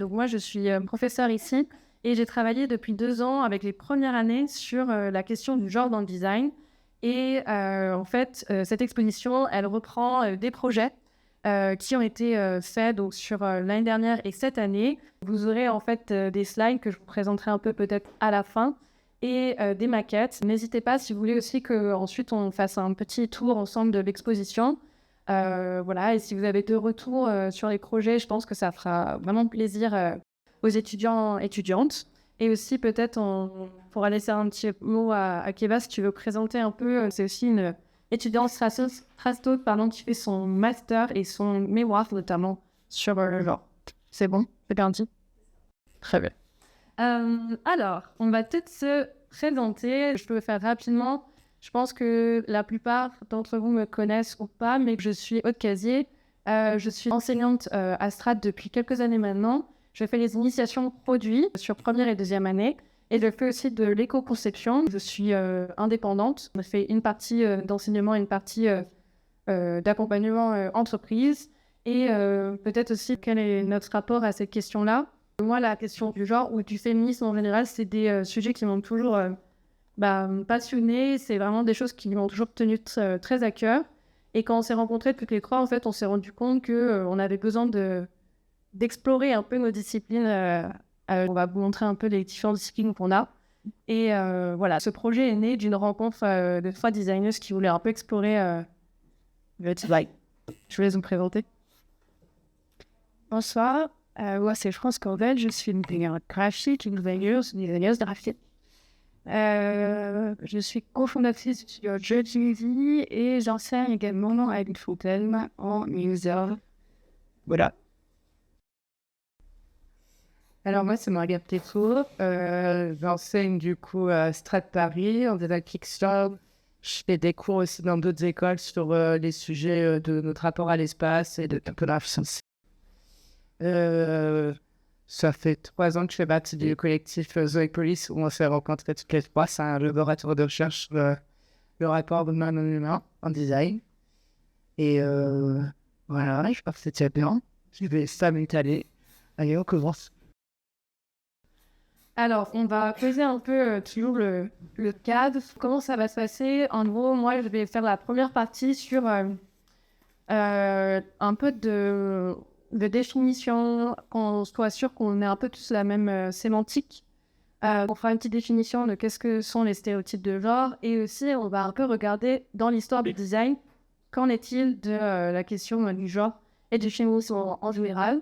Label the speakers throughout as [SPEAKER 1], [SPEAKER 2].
[SPEAKER 1] Donc moi, je suis professeure ici et j'ai travaillé depuis 2 ans avec les premières années sur la question du genre dans le design. Et en fait, cette exposition, elle reprend des projets qui ont été faits donc, sur l'année dernière et cette année. Vous aurez en fait des slides que je vous présenterai un peu peut-être à la fin et des maquettes. N'hésitez pas si vous voulez aussi qu'ensuite on fasse un petit tour ensemble de l'exposition. Voilà, et si vous avez de retours sur les projets, je pense que ça fera vraiment plaisir aux étudiants et étudiantes. Et aussi, peut-être, on pourra laisser un petit mot à Keva si tu veux présenter un peu. C'est aussi une étudiante Strasto, qui fait son master et son mémoire, notamment, sur le genre. C'est bon? C'est bien dit? Très bien. Alors, on va peut-être se présenter. Je peux le faire rapidement. Je pense que la plupart d'entre vous me connaissent ou pas, mais je suis Aude Casier. Je suis enseignante à Strat depuis quelques années maintenant. Je fais les initiations produits sur première et deuxième année. Et je fais aussi de l'éco-conception. Je suis indépendante. Je fais une partie d'enseignement et une partie d'accompagnement entreprise. Et peut-être aussi quel est notre rapport à cette question-là. Moi, la question du genre ou du féminisme en général, c'est des sujets qui m'ont toujours passionnée. C'est vraiment des choses qui m'ont toujours tenu très à cœur. Et quand on s'est rencontrés toutes les trois, en fait, on s'est rendu compte qu'on avait besoin d'explorer un peu nos disciplines. On va vous montrer un peu les différentes disciplines qu'on a. Et voilà, ce projet est né d'une rencontre de 3 designers qui voulaient un peu explorer le design. Je vous laisse vous présenter.
[SPEAKER 2] Bonsoir, moi c'est France Corvel, je suis une designer graphique, une designeuse graphique. Je suis cofondatrice du Jeudi et j'enseigne également à Fontaine en user. Voilà.
[SPEAKER 3] Alors moi c'est Marguerite Pétour, j'enseigne du coup à Strat Paris en design Kickstart. Je fais des cours aussi dans d'autres écoles sur les sujets de notre rapport à l'espace et de topographie. Ça fait 3 ans que je fais partie du collectif Zoepolis où on s'est rencontrés toutes les 3. C'est un laboratoire de recherche sur le rapport humain non humain en design. Et voilà, je pense que c'était bien. Je vais ça m'étaler. Allez, on commence.
[SPEAKER 1] Alors, on va poser un peu toujours le cadre. Comment ça va se passer? En gros, moi, je vais faire la première partie sur un peu de définition, qu'on soit sûr qu'on ait un peu tous la même sémantique. On fera une petite définition de qu'est-ce que sont les stéréotypes de genre. Et aussi, on va un peu regarder dans l'histoire du design, qu'en est-il de la question du genre et du féminisme en général.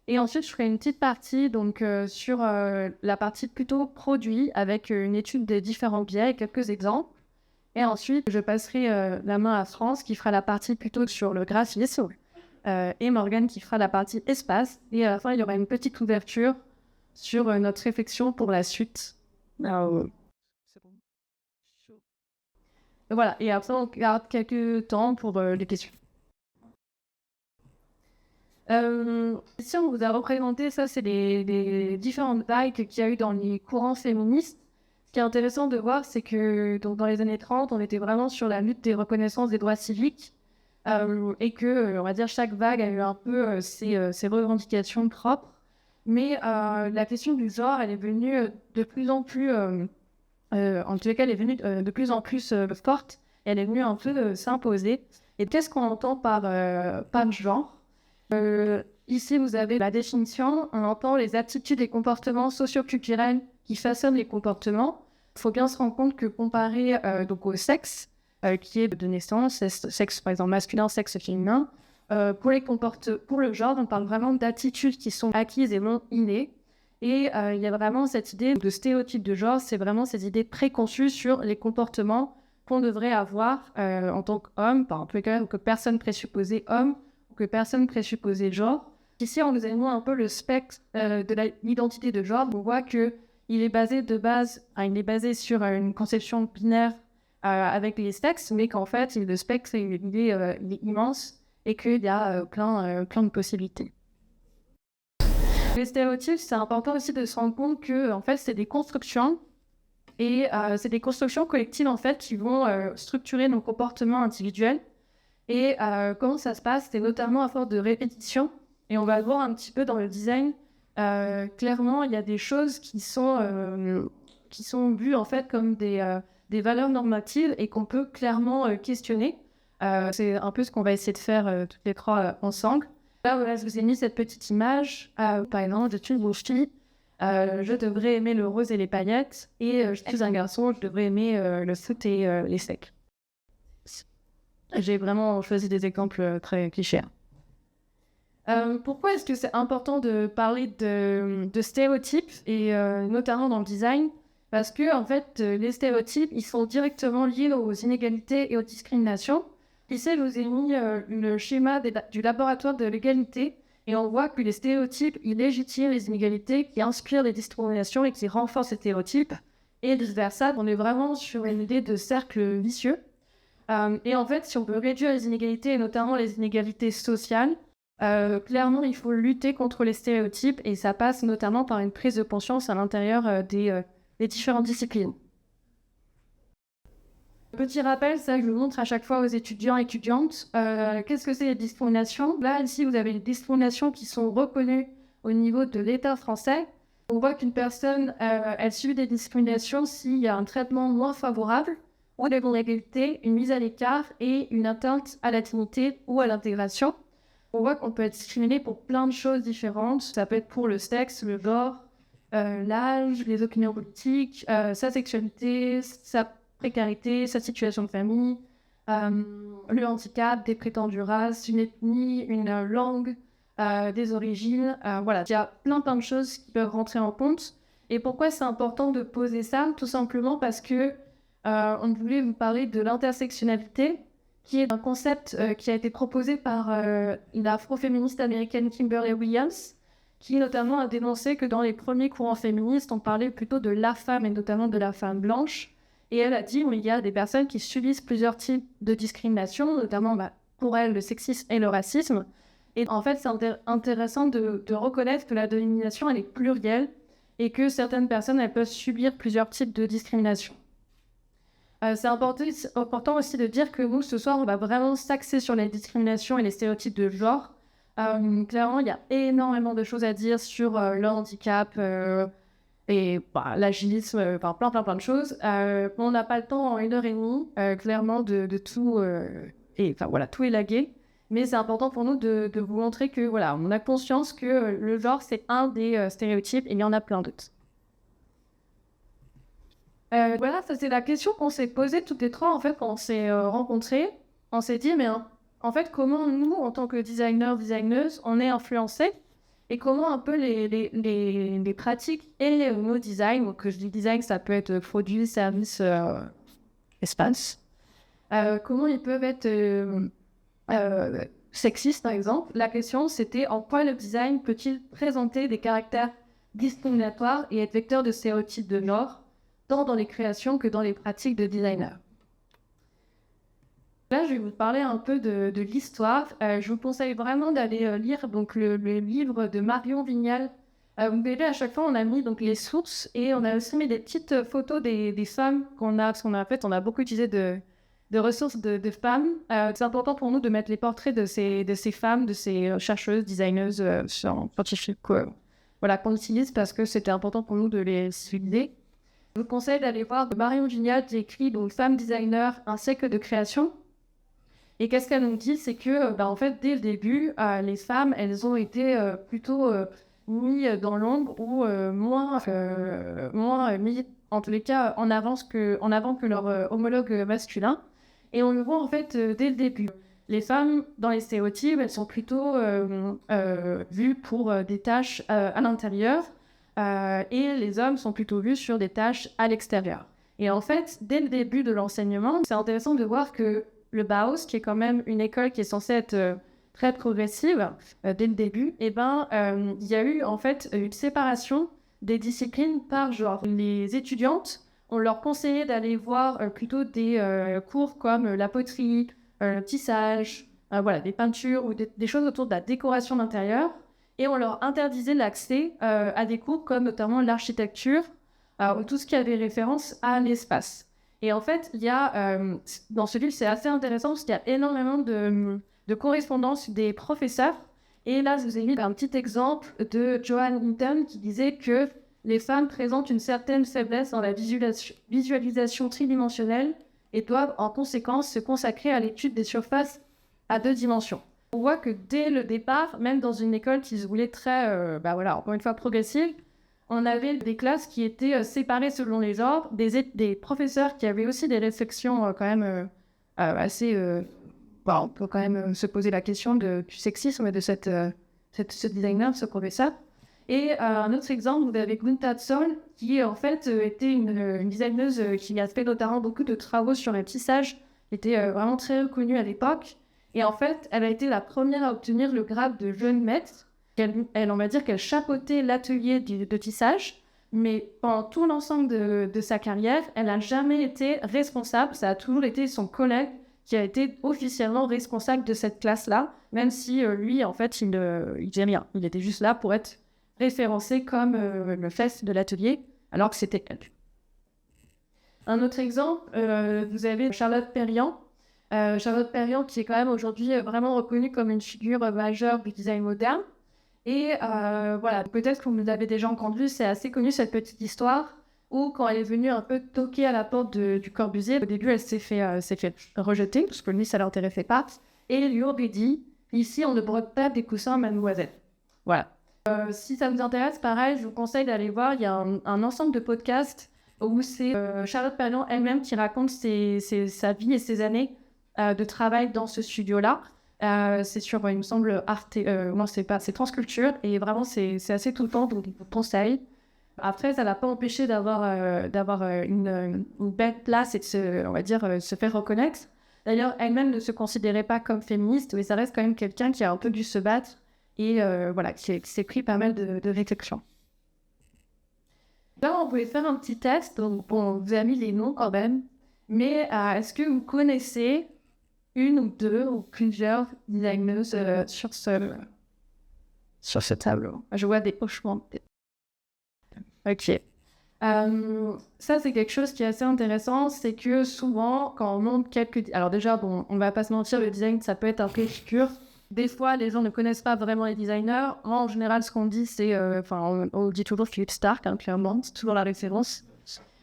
[SPEAKER 1] Et ensuite, je ferai une petite partie donc, sur la partie plutôt produit, avec une étude des différents biais et quelques exemples. Et ensuite, je passerai la main à France, qui fera la partie plutôt sur le graphisme, et Morgane qui fera la partie espace. Et à la fin, il y aura une petite ouverture sur notre réflexion pour la suite. C'est bon. Voilà, et après, on garde quelques temps pour les questions. Ici, on vous a représenté, ça, c'est les différentes vagues qu'il y a eu dans les courants féministes. Ce qui est intéressant de voir, c'est que donc, dans les années 30, on était vraiment sur la lutte des reconnaissances des droits civiques et que, on va dire, chaque vague a eu un peu ses revendications propres. Mais la question du genre, elle est venue de plus en plus, en tout cas, elle est venue de plus en plus forte. Elle est venue un peu s'imposer. Et qu'est-ce qu'on entend par genre? Ici, vous avez la définition. On entend les attitudes et comportements socio-culturels qui façonnent les comportements. Il faut bien se rendre compte que comparé donc au sexe, qui est de naissance, sexe par exemple masculin, sexe féminin, pour le genre, on parle vraiment d'attitudes qui sont acquises et non innées. Et il y a vraiment cette idée de stéréotype de genre, c'est vraiment ces idées préconçues sur les comportements qu'on devrait avoir en tant qu'homme, par exemple, que personne présupposée homme, que personne présupposée genre. Ici, on nous a mis un peu le spectre de l'identité de genre. On voit qu'il est basé il est basé sur une conception binaire avec les sexes, mais qu'en fait, le spectre il est immense et qu'il y a plein de possibilités. Les stéréotypes, c'est important aussi de se rendre compte que en fait, c'est des constructions et c'est des constructions collectives en fait qui vont structurer nos comportements individuels. Et comment ça se passe? C'est notamment à force de répétition. Et on va le voir un petit peu dans le design. clairement, il y a des choses qui sont vues en fait comme des valeurs normatives et qu'on peut clairement questionner. C'est un peu ce qu'on va essayer de faire toutes les trois ensemble. Là, voilà, je vous ai mis cette petite image. Par exemple, je suis une fille, je devrais aimer le rose et les paillettes, et je suis un garçon, je devrais aimer le foot et les steaks. J'ai vraiment choisi des exemples très clichés. Pourquoi est-ce que c'est important de parler de stéréotypes, et notamment dans le design? Parce que, en fait, les stéréotypes, ils sont directement liés aux inégalités et aux discriminations. Ici, je vous ai mis le schéma du laboratoire de l'égalité, et on voit que les stéréotypes, ils légitiment les inégalités, qui inspirent les discriminations et qui renforcent les stéréotypes, et vice-versa. On est vraiment sur une idée de cercle vicieux. Et en fait, si on veut réduire les inégalités, et notamment les inégalités sociales, clairement, il faut lutter contre les stéréotypes, et ça passe notamment par une prise de conscience à l'intérieur des différentes disciplines. Petit rappel, ça je le montre à chaque fois aux étudiants et étudiantes. Qu'est-ce que c'est les discriminations? Là, ici, vous avez les discriminations qui sont reconnues au niveau de l'État français. On voit qu'une personne, elle subit des discriminations s'il y a un traitement moins favorable, ou des vulnérabilités, une mise à l'écart et une atteinte à la dignité ou à l'intégration. On voit qu'on peut être discriminé pour plein de choses différentes. Ça peut être pour le sexe, le genre, l'âge, les opinions politiques, sa sexualité, sa précarité, sa situation de famille, le handicap, des prétendues races, une ethnie, une langue, des origines. Voilà, il y a plein de choses qui peuvent rentrer en compte. Et pourquoi c'est important de poser ça? Tout simplement parce que on voulait vous parler de l'intersectionnalité, qui est un concept qui a été proposé par l'afroféministe américaine Kimberly Williams, qui notamment a dénoncé que dans les premiers courants féministes, on parlait plutôt de la femme et notamment de la femme blanche. Et elle a dit qu'il y a des personnes qui subissent plusieurs types de discrimination, notamment pour elle le sexisme et le racisme. Et en fait, c'est intéressant de reconnaître que la domination, elle est plurielle et que certaines personnes, elles peuvent subir plusieurs types de discrimination. C'est important aussi de dire que nous, ce soir, on va vraiment s'axer sur les discriminations et les stéréotypes de genre. Clairement, il y a énormément de choses à dire sur le handicap et l'agilisme, plein de choses. On n'a pas le temps en 1h30, clairement, de tout, tout élaguer. Mais c'est important pour nous de vous montrer que, voilà, on a conscience que le genre, c'est un des stéréotypes et il y en a plein d'autres. Voilà, ça c'est la question qu'on s'est posée toutes les trois, en fait, quand on s'est rencontrés. On s'est dit, mais en fait, comment nous, en tant que designeuses, on est influencés, et comment un peu les pratiques et nos designs, donc que je dis design, ça peut être produit, service, espace, comment ils peuvent être sexistes, par exemple. La question, c'était en quoi le design peut-il présenter des caractères discriminatoires et être vecteur de stéréotypes de genre, tant dans les créations que dans les pratiques de designer. Là, je vais vous parler un peu de l'histoire. Je vous conseille vraiment d'aller lire donc, le livre de Marion Vignal. Vous verrez, à chaque fois, on a mis donc, les sources et on a aussi mis des petites photos des femmes qu'on a, parce qu'on a, en fait, on a beaucoup utilisé de ressources de femmes. C'est important pour nous de mettre les portraits de ces femmes, de ces chercheuses, designeuses, scientifiques, qu'on utilise parce que c'était important pour nous de les citer. Je vous conseille d'aller voir Marion Vignal qui écrit donc Femme designer, un siècle de création. Et qu'est-ce qu'elle nous dit, c'est que en fait dès le début, les femmes elles ont été plutôt mises dans l'ombre ou moins mises en tous les cas en avant que leur homologue masculin. Et on le voit en fait dès le début. Les femmes dans les stéréotypes, elles sont plutôt vues pour des tâches à l'intérieur. Et les hommes sont plutôt vus sur des tâches à l'extérieur. Et en fait, dès le début de l'enseignement, c'est intéressant de voir que le Bauhaus, qui est quand même une école qui est censée être très progressive, dès le début, il y a eu en fait une séparation des disciplines par genre. Les étudiantes, on leur conseillait d'aller voir plutôt des cours comme la poterie, le tissage, des peintures ou des choses autour de la décoration d'intérieur. Et on leur interdisait l'accès à des cours comme notamment l'architecture ou tout ce qui avait référence à l'espace. Et en fait, il y a, dans ce livre, c'est assez intéressant parce qu'il y a énormément de correspondances des professeurs Et là, je vous ai mis un petit exemple de Joanne Hinton qui disait que les femmes présentent une certaine faiblesse dans la visualisation tridimensionnelle et doivent en conséquence se consacrer à l'étude des surfaces à 2 dimensions. On voit que dès le départ, même dans une école qui se voulait très, encore une fois, progressive, on avait des classes qui étaient séparées selon les genres, des professeurs qui avaient aussi des réflexions quand même assez... on peut quand même se poser la question du sexisme de ce designer, de ce professeur. Et un autre exemple, vous avez Gunther Zoll, qui en fait était une designeuse qui a fait notamment beaucoup de travaux sur le tissage, était vraiment très reconnue à l'époque. Et en fait, elle a été la première à obtenir le grade de jeune maître. On va dire qu'elle chapeautait l'atelier de tissage, mais pendant tout l'ensemble de sa carrière, elle n'a jamais été responsable. Ça a toujours été son collègue qui a été officiellement responsable de cette classe-là, même si lui, en fait, il faisait rien. Il était juste là pour être référencé comme le chef de l'atelier, alors que c'était elle. Un autre exemple, vous avez Charlotte Perriand. Charlotte Perriand qui est quand même aujourd'hui vraiment reconnue comme une figure majeure du design moderne. Et peut-être que vous l'avez déjà entendu, c'est assez connu cette petite histoire où quand elle est venue un peu toquer à la porte du Corbusier, au début elle s'est fait rejeter parce que lui ça l'intéressait pas. Et il lui aurait dit, ici on ne brode pas des coussins mademoiselle. Voilà. Si ça vous intéresse, pareil, je vous conseille d'aller voir, il y a un ensemble de podcasts où c'est Charlotte Perriand elle-même qui raconte sa vie et ses années de travail dans ce studio-là. C'est sur, il me semble, Arte, c'est Transculture, et vraiment c'est assez tout le temps, donc je vous conseille. Après, ça l'a pas empêché d'avoir une belle place et de se faire reconnaître. D'ailleurs, elle-même ne se considérait pas comme féministe, mais ça reste quand même quelqu'un qui a un peu dû se battre et qui s'est pris pas mal de réflexions. Là, on pouvait faire un petit test, donc on vous a mis les noms quand même, mais est-ce que vous connaissez une ou deux ou plusieurs designeuses sur ce tableau? Je vois des hochements de tête. Ok. Ça, c'est quelque chose qui est assez intéressant, c'est que souvent, quand on montre quelques... Alors déjà, on va pas se mentir, le design, ça peut être un peu obscur. Des fois, les gens ne connaissent pas vraiment les designers. Moi, en général, ce qu'on dit, c'est... on dit toujours Philippe Starck, clairement, c'est toujours la référence.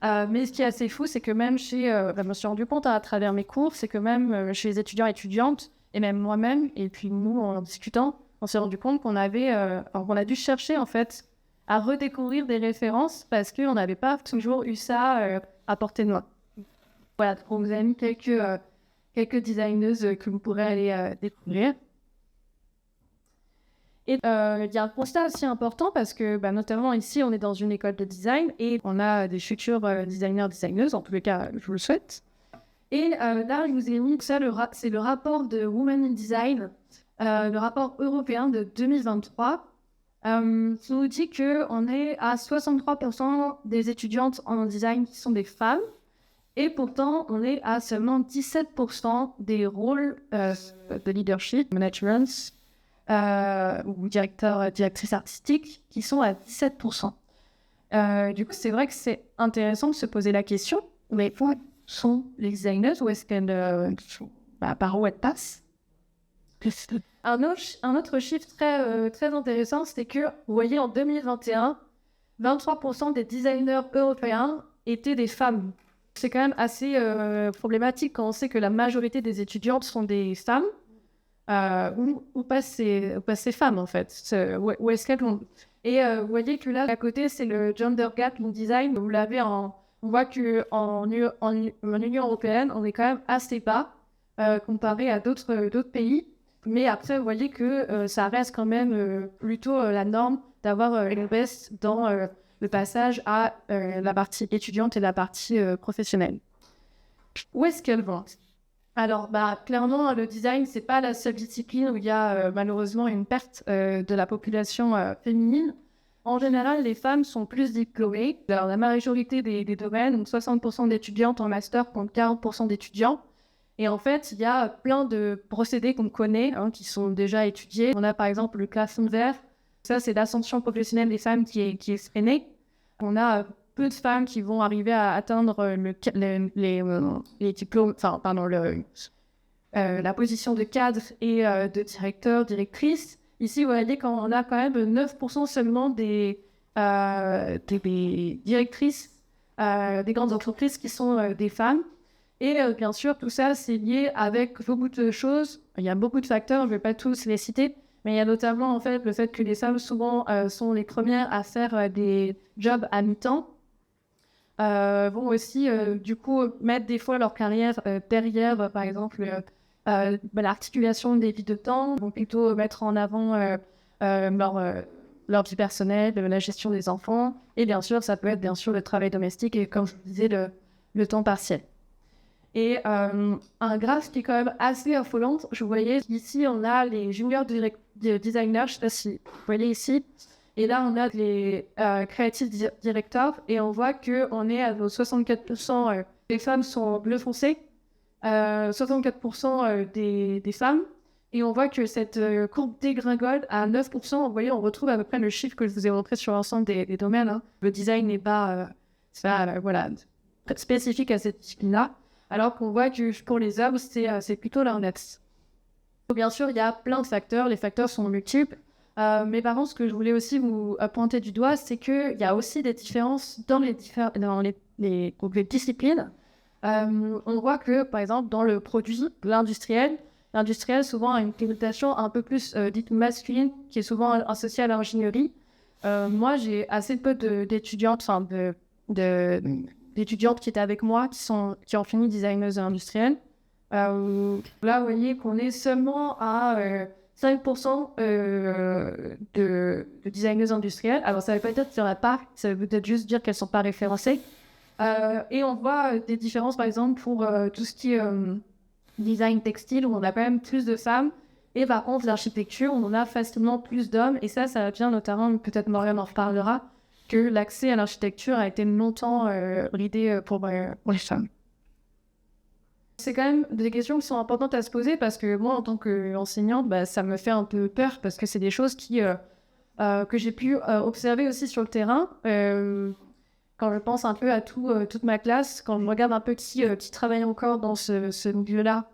[SPEAKER 1] Mais ce qui est assez fou, c'est que même je me suis rendu compte à travers mes cours, c'est que même chez les étudiants et étudiantes, et même moi-même, et puis nous, en discutant, on s'est rendu compte qu'on a dû chercher, en fait, à redécouvrir des références parce qu'on n'avait pas toujours eu ça à portée de main. Voilà, on vous a mis quelques designeuses que vous pourrez aller découvrir. Et il y a un constat aussi important parce que, notamment ici, on est dans une école de design et on a des futurs designeuses, en tous les cas, je vous le souhaite. Et là, je vous ai mis ça, c'est le rapport de Women in Design, le rapport européen de 2023. Qui nous dit qu'on est à 63% des étudiantes en design qui sont des femmes et pourtant on est à seulement 17% des rôles de leadership, management ou directrices artistiques qui sont à 17%. Du coup, c'est vrai que c'est intéressant de se poser la question, mais où sont les designers? Où est-ce qu'elles par où elles passent? Un autre chiffre très intéressant, c'est que, vous voyez, en 2021, 23% des designers européens étaient des femmes. C'est quand même assez problématique quand on sait que la majorité des étudiantes sont des femmes. Où passent ces femmes, en fait? Où est-ce qu'elles vont? Et vous voyez que là, à côté, c'est le Gender Gap in Design. Vous l'avez on voit qu'en Union européenne, on est quand même assez bas comparé à d'autres pays. Mais après, vous voyez que ça reste quand même plutôt la norme d'avoir une baisse dans le passage à la partie étudiante et la partie professionnelle. Où est-ce qu'elles vont? Alors, clairement, le design, c'est pas la seule discipline où il y a malheureusement une perte de la population féminine. En général, les femmes sont plus diplômées. Alors, la majorité des domaines, donc 60% d'étudiantes en master contre 40% d'étudiants. Et en fait, il y a plein de procédés qu'on connaît, qui sont déjà étudiés. On a par exemple le plafond de verre. Ça, c'est l'ascension professionnelle des femmes qui est freinée. On a peu de femmes qui vont arriver à atteindre les diplômes, la position de cadre et de directeur, directrice. Ici, vous voyez qu'on a quand même 9% seulement des directrices des grandes entreprises qui sont des femmes. Et bien sûr, tout ça, c'est lié avec beaucoup de choses. Il y a beaucoup de facteurs, je ne vais pas tous les citer, mais il y a notamment en fait, le fait que les femmes, souvent, sont les premières à faire des jobs à mi-temps. Vont aussi, du coup, mettre des fois leur carrière derrière, par exemple, l'articulation des vies de temps, vont plutôt mettre en avant leur vie personnelle, la gestion des enfants, et bien sûr, ça peut être bien sûr le travail domestique et, comme je vous disais, le temps partiel. Et un graphe qui est quand même assez affolant, je voyais ici, on a les junior designers, je ne sais pas si vous voyez ici, et là, on a les creative directors, et on voit qu'on est à 64% des femmes sont bleu foncé, 64% des femmes, et on voit que cette courbe dégringole à 9%. Vous voyez, on retrouve à peu près le chiffre que je vous ai montré sur l'ensemble des domaines. Hein. Le design n'est pas, voilà, spécifique à cette discipline-là, alors qu'on voit que pour les hommes, c'est plutôt l'inverse. Bien sûr, il y a plein de facteurs, les facteurs sont multiples, mais par contre, ce que je voulais aussi vous pointer du doigt, c'est qu'il y a aussi des différences dans les disciplines. On voit que, par exemple, dans le produit, l'industriel souvent a une connotation un peu plus dite masculine, qui est souvent associée à l'ingénierie. Moi, j'ai assez peu d'étudiantes, d'étudiantes qui étaient avec moi, qui ont fini designeuse industrielle. Là, vous voyez qu'on est seulement à 5% de designeuses industrielles. Alors, ça ne veut pas dire qu'il n'y en a pas, ça veut peut-être juste dire qu'elles ne sont pas référencées. Et on voit des différences, par exemple, pour tout ce qui est design textile, où on a quand même plus de femmes. Et par contre, l'architecture, on en a facilement plus d'hommes. Et ça vient notamment, peut-être Morgane en reparlera, que l'accès à l'architecture a été longtemps l'idée pour les femmes. C'est quand même des questions qui sont importantes à se poser, parce que moi, en tant qu'enseignante, ça me fait un peu peur, parce que c'est des choses que j'ai pu observer aussi sur le terrain. Quand je pense un peu à toute ma classe, quand je regarde un peu qui travaille encore dans ce milieu-là,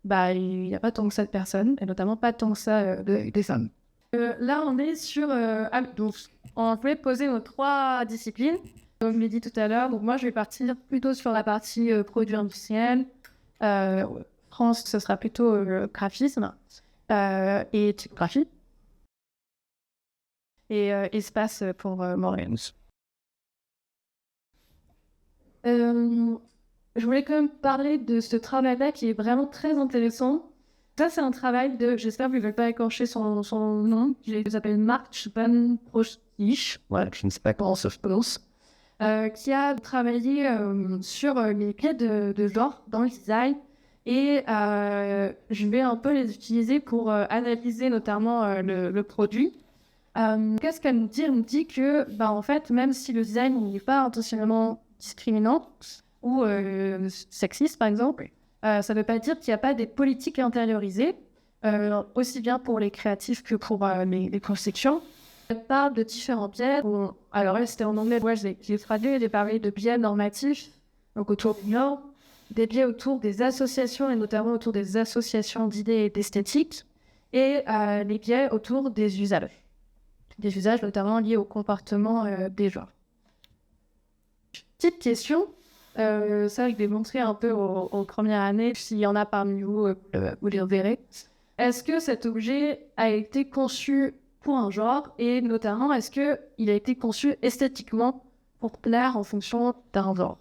[SPEAKER 1] il n'y a pas tant que ça de personnes, et notamment pas tant que ça des femmes. Là, on est sur... donc, on voulait poser nos 3 disciplines. Comme je l'ai dit tout à l'heure, donc moi, je vais partir plutôt sur la partie produit industriel. France, ce sera plutôt graphisme et typographie. Et espace pour Morgane. Je voulais quand même parler de ce travail-là qui est vraiment très intéressant. Ça, c'est un travail j'espère que je ne vais pas écorcher son nom, il s'appelle Mark Van Prostich, je ne sais pas comment ça se prononce, qui a travaillé sur les clés de genre dans le design, et je vais un peu les utiliser pour analyser notamment le produit. Qu'est-ce qu'elle nous dit? Elle nous dit que, en fait, même si le design n'est pas intentionnellement discriminant ou sexiste, par exemple, ça ne veut pas dire qu'il n'y a pas des politiques intériorisées, aussi bien pour les créatifs que pour les conceptions. Elle parle de différents biais. Alors là, c'était en anglais, moi j'ai traduit, elle parlait de biais normatifs, donc autour des normes, des biais autour des associations, et notamment autour des associations d'idées et d'esthétique, et les biais autour des usages. Des usages notamment liés au comportement des genres. Petite question, ça je vais montrer un peu aux premières années, s'il y en a parmi vous, vous les verrez. Est-ce que cet objet a été conçu pour un genre, et notamment est-ce qu'il a été conçu esthétiquement pour plaire en fonction d'un genre?